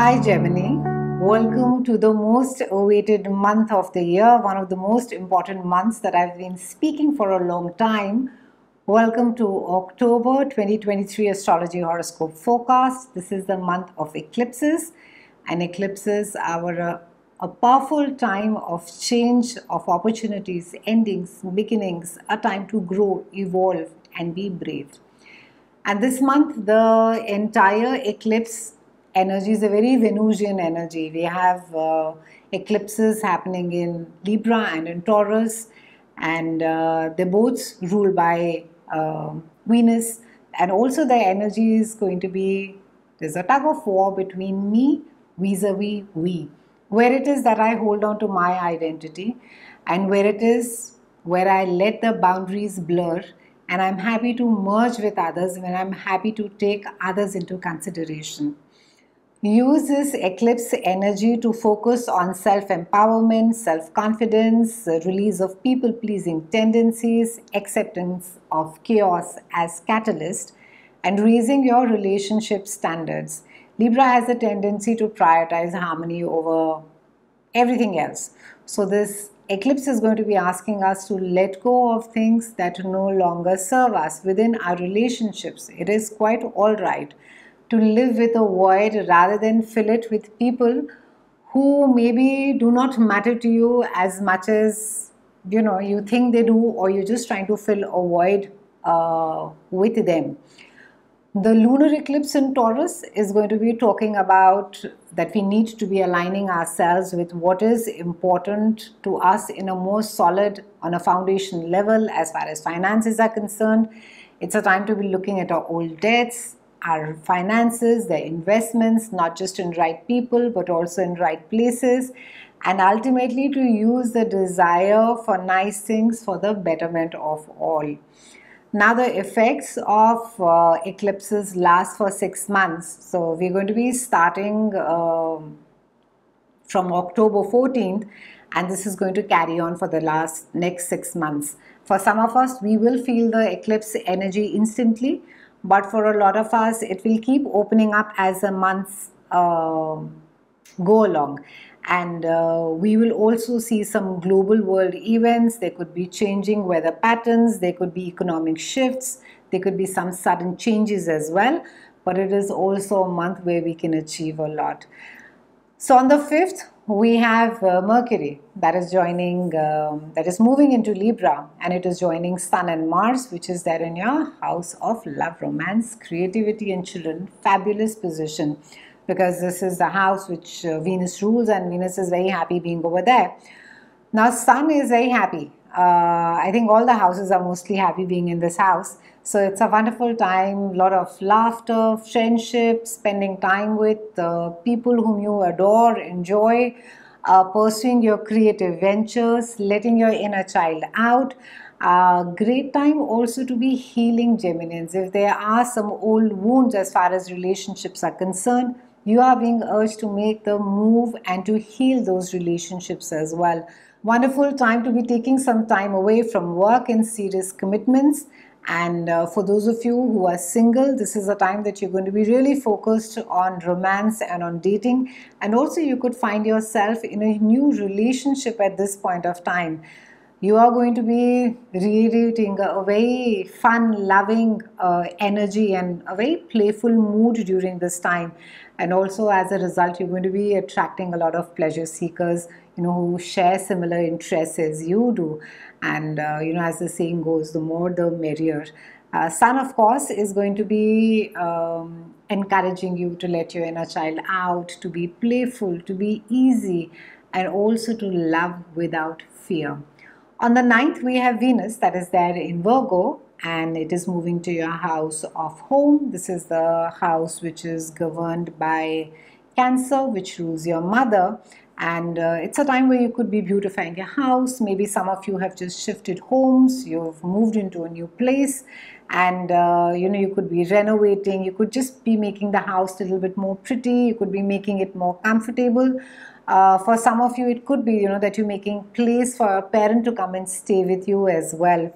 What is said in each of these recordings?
Hi Gemini, welcome to the most awaited month of the year, one of the most important months that I've been speaking for a long time. Welcome to October 2023 Astrology Horoscope Forecast. This is the month of eclipses, and eclipses are a powerful time of change, of opportunities, endings, beginnings, a time to grow, evolve and be brave. And this month, the entire eclipse energy is a very Venusian energy. We have eclipses happening in Libra and in Taurus, and they're both ruled by Venus. And also, the energy is going to be there's a tug of war between me vis-a-vis we, where it is that I hold on to my identity, and where it is where I let the boundaries blur. And I'm happy to merge with others when I'm happy to take others into consideration. Use this eclipse energy to focus on self-empowerment, self-confidence, release of people-pleasing tendencies, acceptance of chaos as catalyst, and raising your relationship standards. Libra has a tendency to prioritize harmony over everything else. So this eclipse is going to be asking us to let go of things that no longer serve us within our relationships. It is quite all right to live with a void rather than fill it with people who maybe do not matter to you as much as you think they do, or you're just trying to fill a void with them. The lunar eclipse in Taurus is going to be talking about that we need to be aligning ourselves with what is important to us in a more solid, on a foundation level as far as finances are concerned. It's a time to be looking at our old debts, our finances, the investments, not just in right people, but also in right places, and ultimately to use the desire for nice things for the betterment of all. Now the effects of eclipses last for 6 months. So we're going to be starting from October 14th, and this is going to carry on for the next 6 months. For some of us, we will feel the eclipse energy instantly, but for a lot of us, it will keep opening up as the months go along. And we will also see some global world events. There could be changing weather patterns, there could be economic shifts, there could be some sudden changes as well, but it is also a month where we can achieve a lot. So on the 5th, we have Mercury that is moving into Libra, and it is joining Sun and Mars, which is there in your house of love, romance, creativity and children. Fabulous position, because this is the house which Venus rules, and Venus is very happy being over there. Now Sun is very happy. I think all the houses are mostly happy being in this house. So it's a wonderful time, a lot of laughter, friendship, spending time with people whom you adore, enjoy, pursuing your creative ventures, letting your inner child out. Great time also to be healing, Geminians. If there are some old wounds as far as relationships are concerned, you are being urged to make the move and to heal those relationships as well. Wonderful time to be taking some time away from work and serious commitments. And for those of you who are single, this is a time that you're going to be really focused on romance and on dating. And also you could find yourself in a new relationship at this point of time. You are going to be radiating a very fun, loving energy and a very playful mood during this time. And also as a result, you're going to be attracting a lot of pleasure seekers, who share similar interests as you do. And, as the saying goes, the more the merrier. Sun, of course, is going to be encouraging you to let your inner child out, to be playful, to be easy, and also to love without fear. On the 9th, we have Venus that is there in Virgo, and it is moving to your house of home. This is the house which is governed by Cancer, which rules your mother. And it's a time where you could be beautifying your house. Maybe some of you have just shifted homes, you've moved into a new place, and you could be renovating. You could just be making the house a little bit more pretty. You could be making it more comfortable. For some of you, it could be that you're making place for a parent to come and stay with you as well.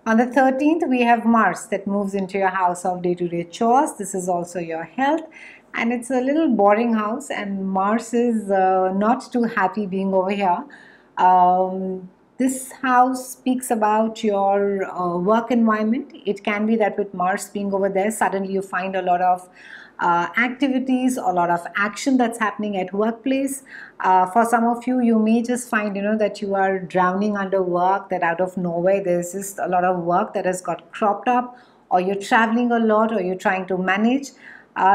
On the 13th, we have Mars that moves into your house of day-to-day chores. This is also your health, and it's a little boring house, and Mars is not too happy being over here. This house speaks about your work environment. It can be that with Mars being over there, suddenly you find a lot of activities, a lot of action that's happening at workplace. For some of you, you may just find that you are drowning under work, that out of nowhere there's just a lot of work that has got cropped up, or you're traveling a lot, or you're trying to manage.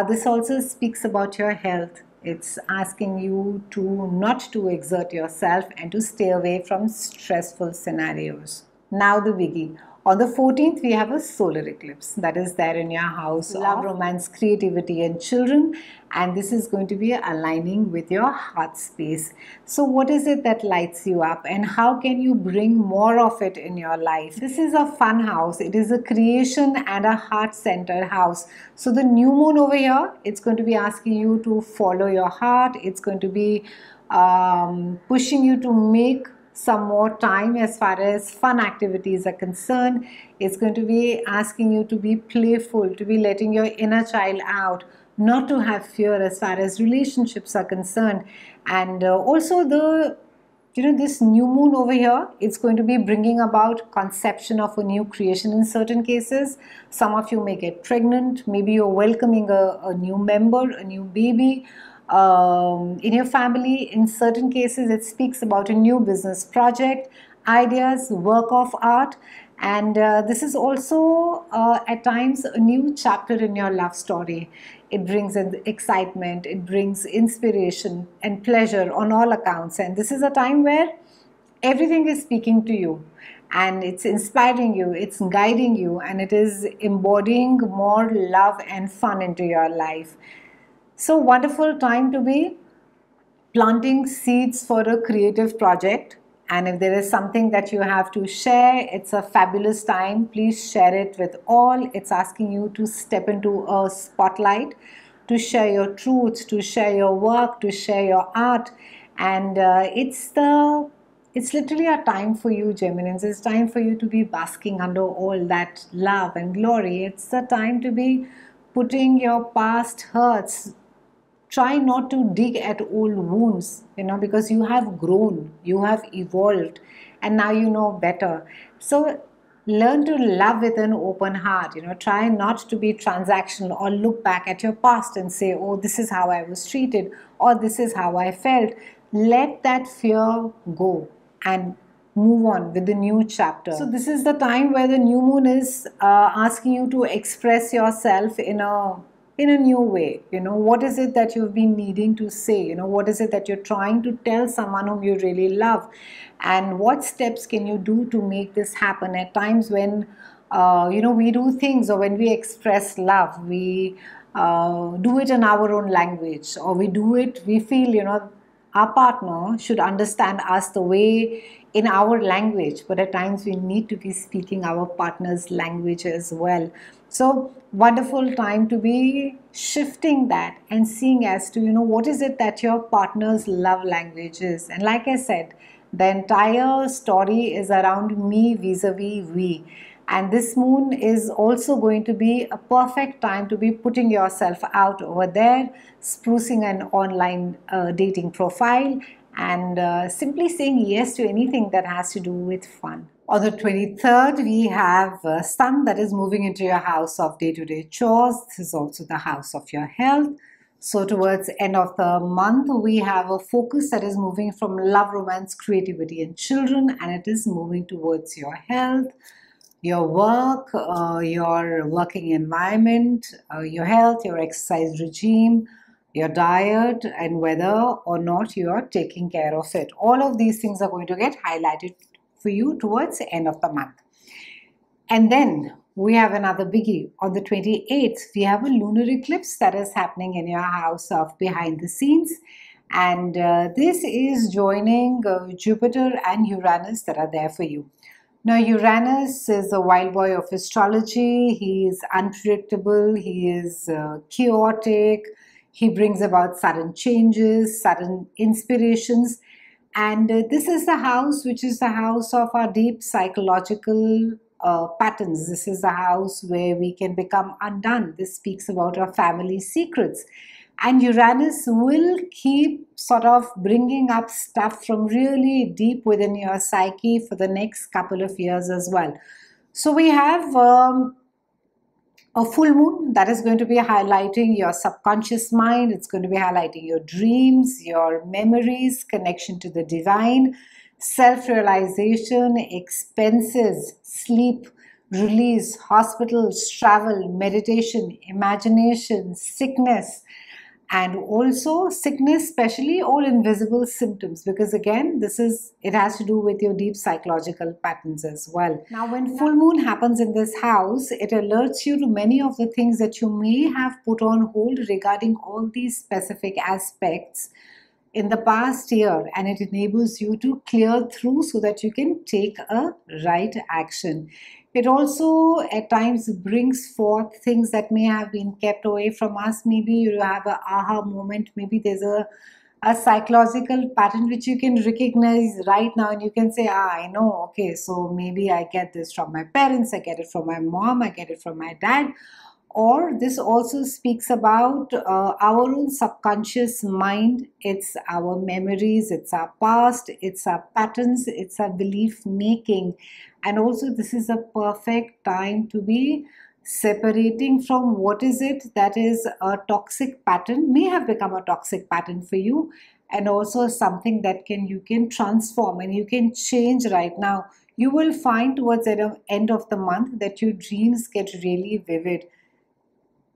This also speaks about your health. It's asking you to not to exert yourself and to stay away from stressful scenarios. Now the biggie. On the 14th, we have a solar eclipse that is there in your house. Love, romance, creativity, and children. And this is going to be aligning with your heart space. So what is it that lights you up, and how can you bring more of it in your life? This is a fun house. It is a creation and a heart-centered house. So the new moon over here, it's going to be asking you to follow your heart. It's going to be pushing you to make some more time as far as fun activities are concerned. It's going to be asking you to be playful, to be letting your inner child out, not to have fear as far as relationships are concerned. And also this new moon over here, it's going to be bringing about conception of a new creation in certain cases. Some of you may get pregnant, maybe you're welcoming a new member, a new baby in your family. In certain cases, it speaks about a new business project, ideas, work of art, and this is also at times a new chapter in your love story. It brings in excitement, it brings inspiration and pleasure on all accounts, and this is a time where everything is speaking to you, and it's inspiring you, it's guiding you, and it is embodying more love and fun into your life. So wonderful time to be planting seeds for a creative project. And if there is something that you have to share, it's a fabulous time. Please share it with all. It's asking you to step into a spotlight, to share your truth, to share your work, to share your art. And it's literally a time for you, Geminis. It's time for you to be basking under all that love and glory. It's a time to be putting your past hurts. Try not to dig at old wounds, because you have grown, you have evolved, and now you know better. So learn to love with an open heart. Try not to be transactional or look back at your past and say, oh, this is how I was treated, or this is how I felt. Let that fear go and move on with the new chapter. So this is the time where the new moon is asking you to express yourself in a new way. What is it that you've been needing to say? What is it that you're trying to tell someone whom you really love? And what steps can you do to make this happen? At times when, we do things, or when we express love, we do it in our own language, or we feel, our partner should understand us the way in our language, but at times we need to be speaking our partner's language as well. So wonderful time to be shifting that and seeing as to, what is it that your partner's love language is. And like I said, the entire story is around me vis-a-vis we. And this moon is also going to be a perfect time to be putting yourself out over there, sprucing an online dating profile, and simply saying yes to anything that has to do with fun. On the 23rd, we have Sun that is moving into your house of day-to-day chores. This is also the house of your health. So towards the end of the month, we have a focus that is moving from love, romance, creativity, and children, and it is moving towards your health, your work, your working environment, your health, your exercise regime, your diet, and whether or not you are taking care of it. All of these things are going to get highlighted for you towards the end of the month. And then we have another biggie. On the 28th, we have a lunar eclipse that is happening in your house of behind the scenes. And this is joining Jupiter and Uranus that are there for you. Now, Uranus is a wild boy of astrology. He is unpredictable. He is chaotic. He brings about sudden changes, sudden inspirations. And this is the house which is the house of our deep psychological patterns. This is the house where we can become undone. This speaks about our family secrets. And Uranus will keep sort of bringing up stuff from really deep within your psyche for the next couple of years as well. So we have a full moon that is going to be highlighting your subconscious mind. It's going to be highlighting your dreams, your memories, connection to the divine, self-realization, expenses, sleep, release, hospitals, travel, meditation, imagination, sickness, and also sickness, especially all invisible symptoms, because again, it has to do with your deep psychological patterns as well. Now, when full moon happens in this house, it alerts you to many of the things that you may have put on hold regarding all these specific aspects in the past year, and it enables you to clear through so that you can take a right action. It also at times brings forth things that may have been kept away from us. Maybe you have an aha moment. Maybe there's a psychological pattern which you can recognize right now, and you can say, I know, okay, so maybe I get this from my parents, I get it from my mom, I get it from my dad. Or this also speaks about our own subconscious mind. It's our memories, it's our past, it's our patterns, it's our belief making. And also this is a perfect time to be separating from what is it that is a toxic pattern, may have become a toxic pattern for you, and also something that you can transform and you can change right now. You will find towards the end of the month that your dreams get really vivid.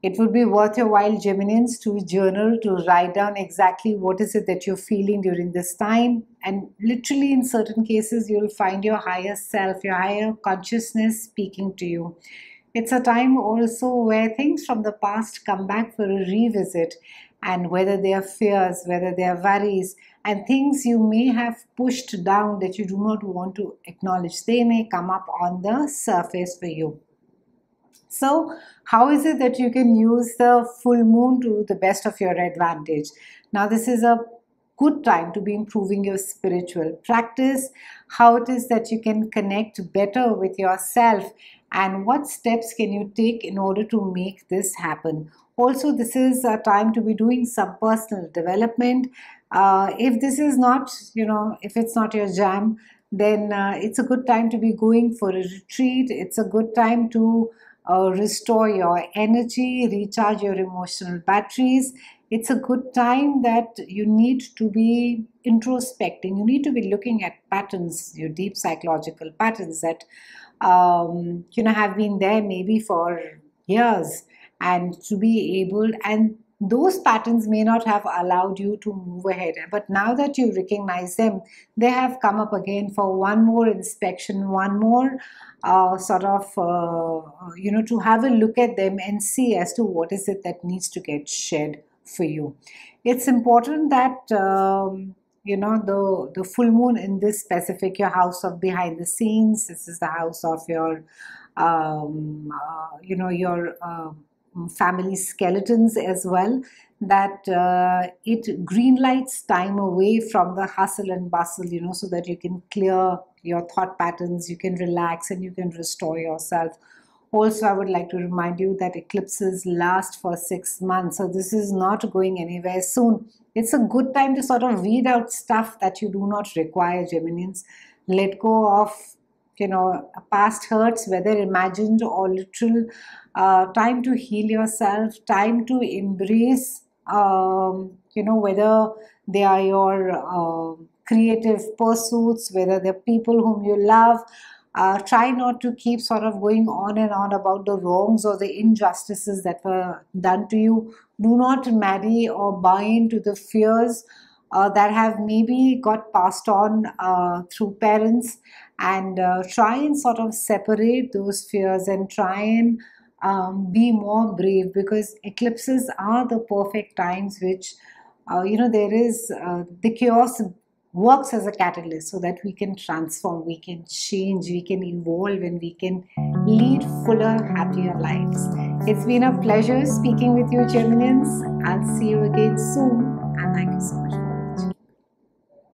It would be worth your while, Geminians, to journal, to write down exactly what is it that you're feeling during this time. And literally in certain cases, you'll find your higher self, your higher consciousness speaking to you. It's a time also where things from the past come back for a revisit, and whether they are fears, whether they are worries, and things you may have pushed down that you do not want to acknowledge, they may come up on the surface for you. So how is it that you can use the full moon to the best of your advantage? Now, this is a good time to be improving your spiritual practice, how it is that you can connect better with yourself, and what steps can you take in order to make this happen. Also, this is a time to be doing some personal development. If this is not, if it's not your jam, then it's a good time to be going for a retreat. It's a good time to restore your energy, recharge your emotional batteries. It's a good time that you need to be introspecting. You need to be looking at patterns, your deep psychological patterns that have been there maybe for years, and to be able, and those patterns may not have allowed you to move ahead, but now that you recognize them, they have come up again for one more inspection, one more to have a look at them and see as to what is it that needs to get shed for you. It's important that the full moon in this specific, your house of behind the scenes, this is the house of your family skeletons as well, that it greenlights time away from the hustle and bustle, so that you can clear your thought patterns, you can relax, and you can restore yourself. Also, I would like to remind you that eclipses last for 6 months, so this is not going anywhere soon. It's a good time to sort of weed out stuff that you do not require, Geminians. Let go of past hurts, whether imagined or literal. Time to heal yourself, time to embrace whether they are your creative pursuits, whether they're people whom you love. Try not to keep sort of going on and on about the wrongs or the injustices that were done to you. Do not marry or buy into the fears that have maybe got passed on through parents, and try and sort of separate those fears and try and be more brave, because eclipses are the perfect times which there is the chaos works as a catalyst so that we can transform, we can change, we can evolve, and we can lead fuller, happier lives. It's been a pleasure speaking with you, Geminians. I'll see you again soon, and thank you so much.